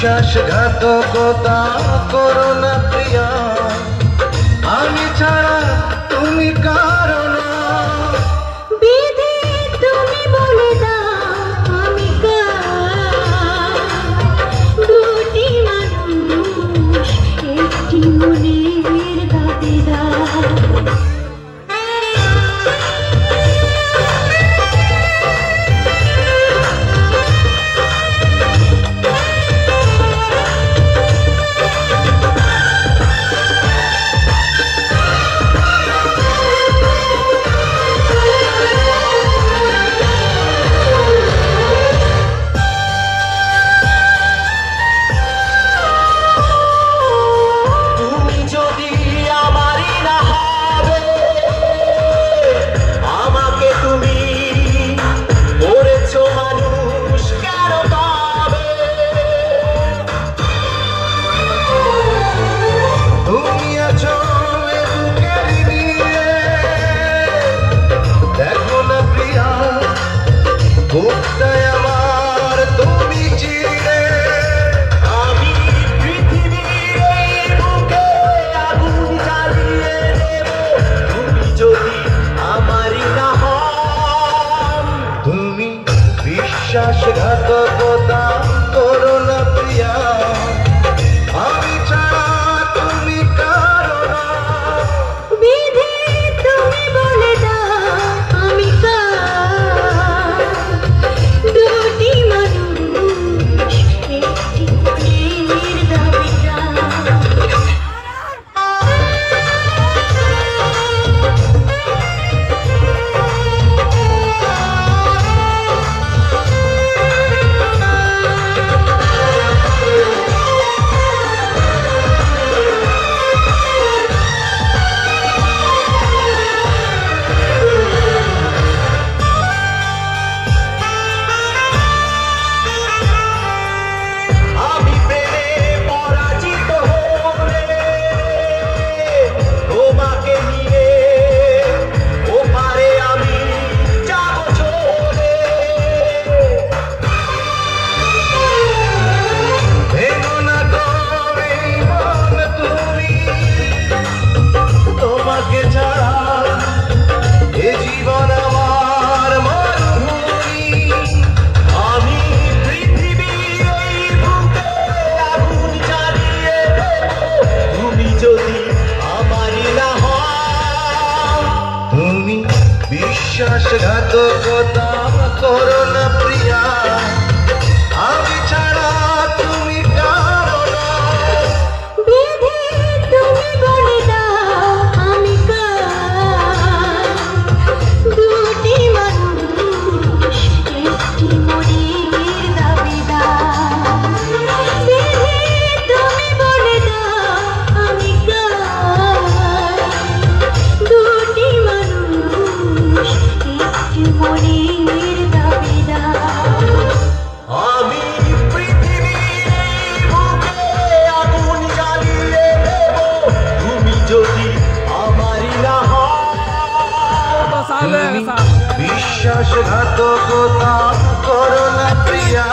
বিশ্বাসঘাতকতা করো না প্রিয়া, আমি ছাড়া তুমি কারো না। বিধি তুমি বলে দাও আমি কার, দুটি মানুষ একটি মনের দাবিদার। বিশ্বাসঘাতকতা করো না প্রিয়া, আমি ছাড়া তুমি কারো না। বিধি তুমি বলে দাও আমি কার, দুটি মানুষ একটি মনের দাবিদার। বিশ্বাসঘাতকতা করো না প্রিয়া, আমি ছাড়া তুমি কারো না। বিধি তুমি বলে দাও আমি কার, দুটি মানুষ একটি মনের দাবিদার। বিধি তুমি বলে দাও আমি কার, দুটি মানুষ একটি মনের দাবিদার। আমি পৃথিবীর বুকে আগুন জ্বালিয়ে দেব, তুমি যদি আমারই না হও। বিশ্বাসঘাতকতা করো না প্রিয়া।